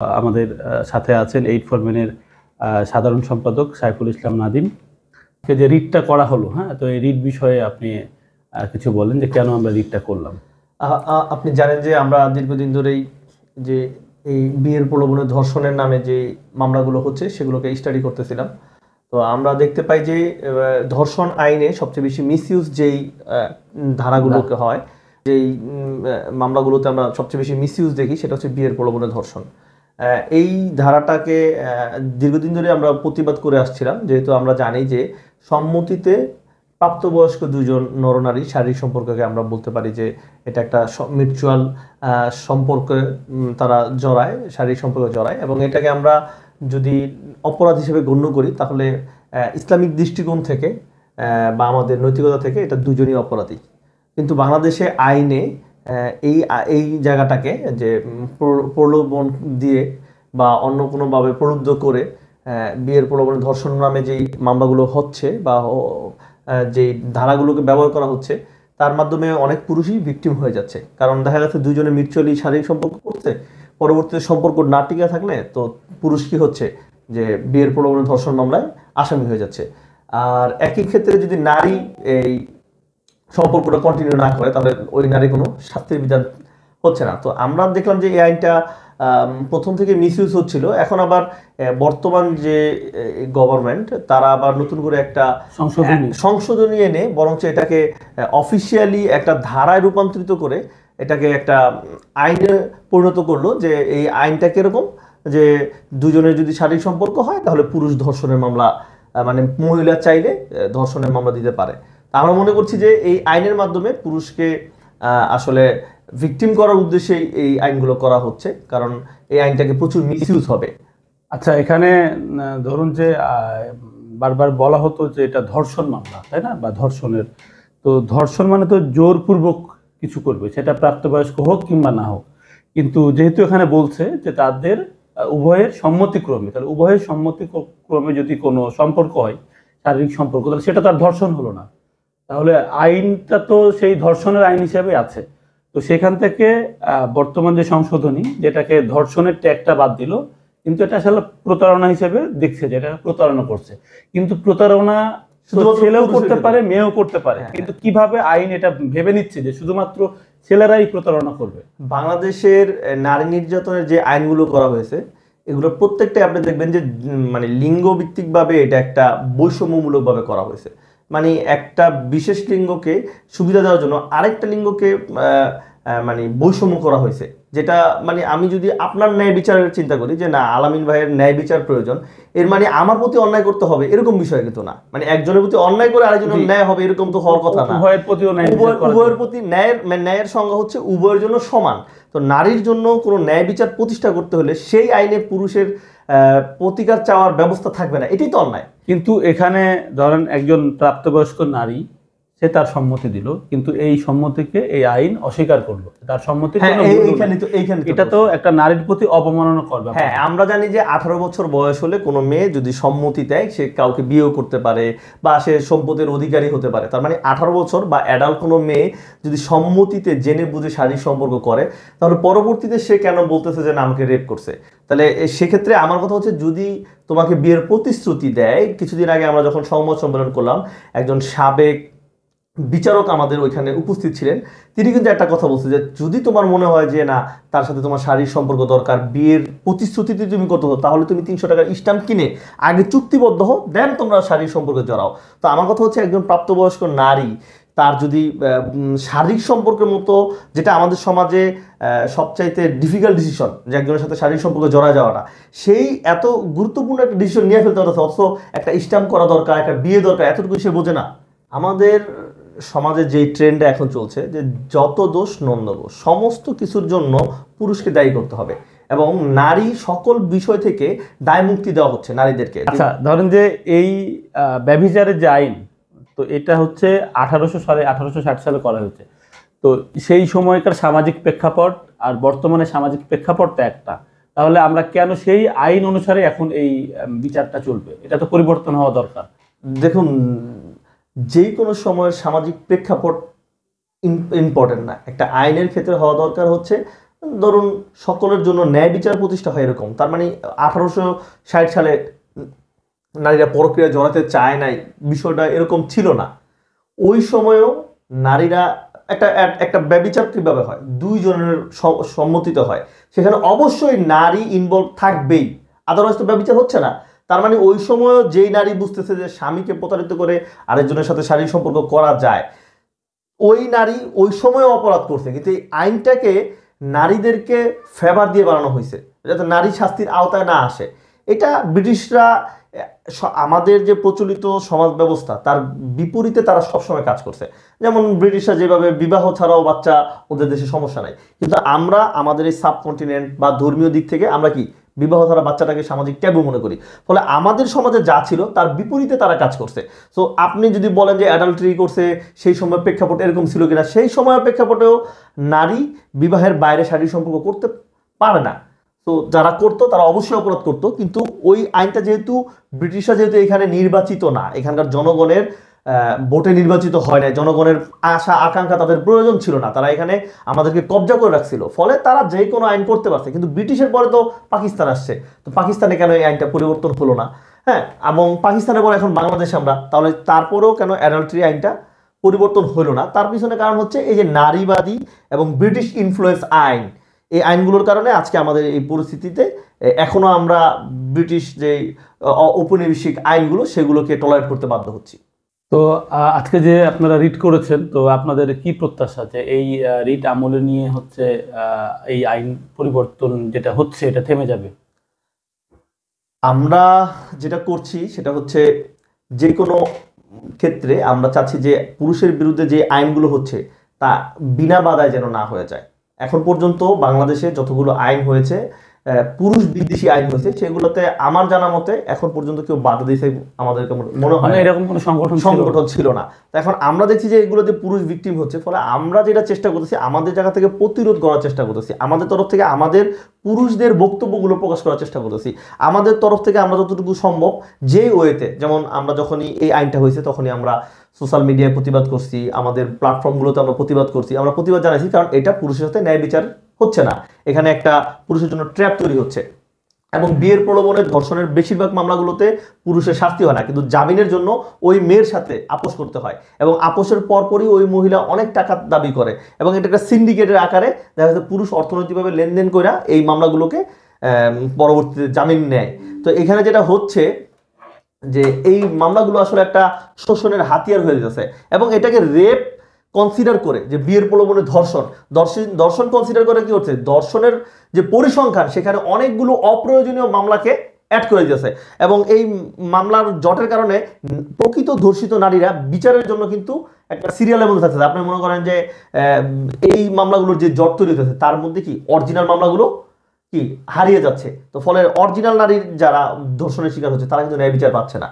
আমাদের সাথে আছেন এইট ফর মেনের সাধারণ সম্পাদক সাইফুল ইসলাম নাদিম। যে রিটটা করা হলো, হ্যাঁ, তো এই রিট বিষয়ে আপনি কিছু বলেন যে কেন আমরা রিটটা করলাম। আপনি জানেন যে আমরা দীর্ঘদিন ধরেই যে এই বিয়ের প্রলোভনে ধর্ষণের নামে যে মামলাগুলো হচ্ছে সেগুলোকে স্টাডি করতেছিলাম। তো আমরা দেখতে পাই যে ধর্ষণ আইনে সবচেয়ে বেশি মিসইউজ যেই ধারাগুলোকে হয়, যেই মামলাগুলোতে আমরা সবচেয়ে বেশি মিসইউজ দেখি সেটা হচ্ছে বিয়ের প্রলোভনে ধর্ষণ। এই ধারাটাকে দীর্ঘদিন ধরে আমরা প্রতিবাদ করে আসছিলাম, যেহেতু আমরা জানি যে সম্মতিতে প্রাপ্তবয়স্ক দুজন নরনারী শারীরিক সম্পর্ককে আমরা বলতে পারি যে এটা একটা মিউচুয়াল সম্পর্কে তারা জড়ায়, শারীরিক সম্পর্কে জড়ায়, এবং এটাকে আমরা যদি অপরাধ হিসেবে গণ্য করি তাহলে ইসলামিক দৃষ্টিকোণ থেকে বা আমাদের নৈতিকতা থেকে এটা দুজনই অপরাধী। কিন্তু বাংলাদেশে আইনে এই জায়গাটাকে যে প্রলোভন দিয়ে বা অন্য কোনোভাবে প্রলুব্ধ করে বিয়ের প্রলোভনে ধর্ষণ নামে যেই মামলাগুলো হচ্ছে বা যেই ধারাগুলোকে ব্যবহার করা হচ্ছে তার মাধ্যমে অনেক পুরুষই ভিকটিম হয়ে যাচ্ছে। কারণ দেখা যাচ্ছে দুজনে মিউচুয়ালি শারীরিক সম্পর্ক করছে, পরবর্তীতে সম্পর্ক না টিকে থাকলে তো পুরুষ কি হচ্ছে যে বিয়ের প্রলোভনে ধর্ষণ মামলায় আসামি হয়ে যাচ্ছে। আর একই ক্ষেত্রে যদি নারী এই সম্পর্কটা কন্টিনিউ না করে তাহলে ওই নারী কোনো শাস্তির বিধান হচ্ছে না। তো আমরা দেখলাম যে এই আইনটা প্রথম থেকে মিসইউজ হচ্ছিল, এখন আবার বর্তমান যে গভর্নমেন্ট তারা আবার নতুন করে একটা সংশোধনী এনে বরঞ্চ এটাকে অফিসিয়ালি একটা ধারায় রূপান্তরিত করে এটাকে একটা আইনে পরিণত করলো। যে এই আইনটা কিরকম, যে দুজনের যদি শারীরিক সম্পর্ক হয় তাহলে পুরুষ ধর্ষণের মামলা, মানে মহিলা চাইলে ধর্ষণের মামলা দিতে পারে। আমরা মনে করছি যে এই আইনের মাধ্যমে পুরুষকে আসলে ভিকটিম করার উদ্দেশ্যে এই আইনগুলো করা হচ্ছে, কারণ এই আইনটাকে প্রচুর মিসইউজ হবে। আচ্ছা, এখানে ধরুন যে বারবার বলা হতো যে এটা ধর্ষণ মামলা, তাই না, বা ধর্ষণের, তো ধর্ষণ মানে তো জোরপূর্বক কিছু করবে, সেটা প্রাপ্তবয়স্ক হোক কিংবা না হোক। কিন্তু যেহেতু এখানে বলছে যে তাদের উভয়ের সম্মতিক্রমে, তাহলে উভয়ের সম্মতিক্রমে যদি কোনো সম্পর্ক হয়, শারীরিক সম্পর্ক, তাহলে সেটা তার ধর্ষণ হলো না। তাহলে আইনটা তো সেই ধর্ষণের আইন হিসেবে আছে। তো সেখান থেকে বর্তমান যে সংশোধনী, যেটাকে ধর্ষণের ট্যাগটা বাদ দিল, কিন্তু এটা আসলে প্রতারণা হিসেবে দেখছে যে এটা প্রতারণা করছে। কিন্তু প্রতারণা ছেলেও করতে পারে, মেয়েও করতে পারে, কিন্তু কিভাবে আইন এটা ভেবে নিচ্ছে যে শুধুমাত্র ছেলেরাই প্রতারণা করবে? বাংলাদেশের নারী নির্যাতনের যে আইনগুলো করা হয়েছে এগুলো প্রত্যেকটাই আপনি দেখবেন যে মানে লিঙ্গভিত্তিকভাবে এটা একটা বৈষম্যমূলকভাবে করা হয়েছে। মানে একটা বিশেষ লিঙ্গকে সুবিধা দেওয়ার জন্য আরেকটা লিঙ্গকে মানে বৈষম্য করা হয়েছে, যেটা মানে আমি যদি আপনার ন্যায় বিচারের চিন্তা করি যে না আলামিন ভাইয়ের ন্যায় বিচার প্রয়োজন, এর মানে আমার প্রতি অন্যায় করতে হবে এরকম বিষয় কিন্তু না। মানে একজনের প্রতি অন্যায় করে আরেকজনের ন্যায় হবে এরকম তো হওয়ার কথা না। উভয়ের প্রতি ন্যায়ের সংজ্ঞা হচ্ছে উভয়ের জন্য সমান। তো নারীর জন্য কোনো ন্যায় বিচার প্রতিষ্ঠা করতে হলে সেই আইনে পুরুষের প্রতিকার চাওয়ার ব্যবস্থা থাকবে না, এটাই তো অন্যায়। কিন্তু এখানে ধরেন একজন প্রাপ্তবয়স্ক নারী, সে তার সম্মতি দিল, কিন্তু এই সম্মতিকে এই আইন অস্বীকার করলো, তার সম্মতি এটা তো একটা নারীর প্রতি অবমাননা করবে। হ্যাঁ, আমরা জানি যে 18 বছর বয়স হলে কোনো মেয়ে যদি সম্মতি দেয় সে কাউকে বিয়েও করতে পারে বা সে সম্পত্তির অধিকারী হতে পারে। তার মানে 18 বছর বা অ্যাডাল্ট কোনো মেয়ে যদি সম্মতিতে জেনে বুঝে শারীরিক সম্পর্ক করে তাহলে পরবর্তীতে সে কেন বলতেছে যে না আমাকে রেপ করছে? তাহলে সেক্ষেত্রে আমার কথা হচ্ছে যদি তোমাকে বিয়ের প্রতিশ্রুতি দেয়, কিছুদিন আগে আমরা যখন সংবাদ সম্মেলন করলাম একজন সাবেক বিচারক আমাদের ওইখানে উপস্থিত ছিলেন, তিনি কিন্তু একটা কথা বলছে যে যদি তোমার মনে হয় যে না তার সাথে তোমার শারীরিক সম্পর্ক দরকার, বিয়ের প্রতিশ্রুতিতে তুমি কত হো, তাহলে তুমি 300 টাকার স্ট্যাম্প কিনে আগে চুক্তিবদ্ধ হো, দেন তোমরা শারীরিক সম্পর্কে জড়াও। তো আমার কথা হচ্ছে একজন প্রাপ্তবয়স্ক নারী তার যদি শারীরিক সম্পর্কের মতো, যেটা আমাদের সমাজে সবচাইতে ডিফিকাল্ট ডিসিশন যে একজনের সাথে শারীরিক সম্পর্কে জড়া যাওয়াটা, সেই এত গুরুত্বপূর্ণ একটা ডিসিশন নিয়ে ফেলতে হতো, অথচ একটা স্ট্যাম্প করা দরকার, একটা বিয়ে দরকার, এতটুকু সে বোঝে না। আমাদের সমাজে যেই ট্রেন্ডটা এখন চলছে যে যত দোষ নন্দদোষ, সমস্ত কিছুর জন্য পুরুষকে দায়ী করতে হবে এবং নারী সকল বিষয় থেকে দায় মুক্তি দেওয়া হচ্ছে নারীদেরকে। আচ্ছা, ধরেন যে এই ব্যভিচারের যে আইন, তো এটা হচ্ছে 1860 সালে করা হয়েছে। তো সেই সময়কার সামাজিক প্রেক্ষাপট আর বর্তমানে সামাজিক প্রেক্ষাপটটা একটা, তাহলে আমরা কেন সেই আইন অনুসারে এখন এই বিচারটা চলবে? এটা তো পরিবর্তন হওয়া দরকার। দেখুন, যে কোনো সময়ের সামাজিক প্রেক্ষাপট ইম্পর্টেন্ট না, একটা আইনের ক্ষেত্রে হওয়া দরকার হচ্ছে ধরুন সকলের জন্য ন্যায় বিচার প্রতিষ্ঠা হয় এরকম, তার মানে 1860 সালে নারীরা পরক্রিয়া জড়াতে চায় নাই বিষয়টা এরকম ছিল না। ওই সময়ও নারীরা একটা একটা ব্যভিচার কিভাবে হয়, দুইজনের সম্মতিতে হয়, সেখানে অবশ্যই নারী ইনভলভ থাকবেই, আদারওয়াইজ তো ব্যভিচার হচ্ছে না। তার মানে ওই সময়ও যেই নারী বুঝতেছে যে স্বামীকে প্রতারিত করে আরেকজনের সাথে শারীরিক সম্পর্ক করা যায়, ওই নারী ওই সময় অপরাধ করছে, কিন্তু এই আইনটাকে নারীদেরকে ফেভার দিয়ে বানানো হয়েছে যাতে নারী শাস্তির আওতায় না আসে। এটা ব্রিটিশরা আমাদের যে প্রচলিত সমাজ ব্যবস্থা তার বিপরীতে তারা সবসময় কাজ করছে। যেমন ব্রিটিশরা যেভাবে বিবাহ ছাড়াও বাচ্চা, ওদের দেশে সমস্যা নাই, কিন্তু আমরা আমাদের এই সাবকন্টিনেন্ট বা ধর্মীয় দিক থেকে আমরা কি বিবাহ ছাড়া বাচ্চাটাকে সামাজিক ট্যাবু মনে করি, ফলে আমাদের সমাজে যা ছিল তার বিপরীতে তারা কাজ করছে। সো আপনি যদি বলেন যে অ্যাডাল্টারি করছে, সেই সময় প্রেক্ষাপট এরকম ছিল কিনা, সেই সময়ের প্রেক্ষাপটেও নারী বিবাহের বাইরে শারীরিক সম্পর্ক করতে পারে না। তো যারা করতো তারা অবশ্যই অপরাধ করতো, কিন্তু ওই আইনটা যেহেতু ব্রিটিশরা যেহেতু এখানে নির্বাচিত না, এখানকার জনগণের ভোটে নির্বাচিত হয় না, জনগণের আশা আকাঙ্ক্ষা তাদের প্রয়োজন ছিল না, তারা এখানে আমাদেরকে কবজা করে রাখছিল, ফলে তারা যে কোনো আইন করতে পারছে। কিন্তু ব্রিটিশের পরে তো পাকিস্তান আসছে, তো পাকিস্তানে কেন এই আইনটা পরিবর্তন হলো না? হ্যাঁ, এবং পাকিস্তানের পরে এখন বাংলাদেশে আমরা, তাহলে তারপরেও কেন অ্যাডাল্টারি আইনটা পরিবর্তন হলো না? তার পিছনে কারণ হচ্ছে এই যে নারীবাদী এবং ব্রিটিশ ইনফ্লুয়েন্স আইন, এই আইনগুলোর কারণে আজকে আমাদের এই পরিস্থিতিতে এখনো আমরা ব্রিটিশ যে ঔপনিবেশিক আইনগুলো সেগুলোকে টলারেট করতে বাধ্য হচ্ছি। তো আজকে যে আপনারা রিট করেছেন, তো আপনাদের কি প্রত্যাশা যে এই রিট আমলে নিয়ে হচ্ছে এই আইন পরিবর্তন যেটা হচ্ছে এটা থেমে যাবে? আমরা যেটা করছি সেটা হচ্ছে যে কোনো ক্ষেত্রে আমরা চাচ্ছি যে পুরুষের বিরুদ্ধে যে আইনগুলো হচ্ছে তা বিনা বাধায় যেন না হয়ে যায়। এখন পর্যন্ত বাংলাদেশে যতগুলো আইন হয়েছে, পুরুষ বিদ্বেষী আইন হয়েছে, সেগুলোতে আমার জানা মতে এখন পর্যন্ত কেউ বাধা দিয়েছে আমাদেরকে মনে হয় না, এরকম কোনো সংগঠন ছিল না। তো এখন আমরা দেখছি যে এগুলোতে পুরুষ ভিকটিম হচ্ছে, ফলে আমরা যেটা চেষ্টা করতেছি আমাদের জায়গা থেকে প্রতিরোধ করার চেষ্টা করতেছি, আমাদের তরফ থেকে আমাদের পুরুষদের বক্তব্যগুলো প্রকাশ করার চেষ্টা করতেছি, আমাদের তরফ থেকে আমরা যতটুকু সম্ভব যে ওয়েতে, যেমন আমরা যখনই এই আইনটা হয়েছে তখনই আমরা সোশ্যাল মিডিয়ায় প্রতিবাদ করছি, আমাদের প্ল্যাটফর্মগুলোতে আমরা প্রতিবাদ করছি, আমরা প্রতিবাদ জানাইছি, কারণ এটা পুরুষের সাথে ন্যায় বিচার হচ্ছে না, এখানে একটা পুরুষের জন্য ট্র্যাপ তৈরি হচ্ছে। এবং বিয়ের প্রলোভনে ধর্ষণের বেশিরভাগ মামলাগুলোতে পুরুষের শাস্তি হয় না, কিন্তু জামিনের জন্য ওই মেয়ের সাথে আপোষ করতে হয়, এবং আপোষের পরপরই ওই মহিলা অনেক টাকা দাবি করে, এবং এটা একটা সিন্ডিকেটের আকারে দেখা যাচ্ছে পুরুষ অর্থনৈতিকভাবে লেনদেন করে এই মামলাগুলোকে পরবর্তীতে জামিন নেয়। তো এখানে যেটা হচ্ছে যে এই মামলাগুলো আসলে একটা শোষণের হাতিয়ার হয়ে যাচ্ছে, এবং এটাকে রেপ কনসিডার করে, যে বিয়ের প্রলোভনে দর্শন কনসিডার করে কি হচ্ছে, দর্শনের যে পরিসংখ্যান সেখানে অনেকগুলো অপ্রয়োজনীয় মামলাকে অ্যাড করে দিয়েছে, এবং এই মামলার জটের কারণে প্রকৃত ধর্ষিত নারীরা বিচারের জন্য কিন্তু একটা সিরিয়ালের মধ্যে থাকছে। আপনি মনে করেন যে এই মামলাগুলোর যে জট তৈরি হয়েছে তার মধ্যে কি অরিজিনাল মামলাগুলো কি হারিয়ে যাচ্ছে, তো ফলে অরিজিনাল নারীর যারা ধর্ষণের শিকার হচ্ছে তারা কিন্তু ন্যায় বিচার পাচ্ছে না।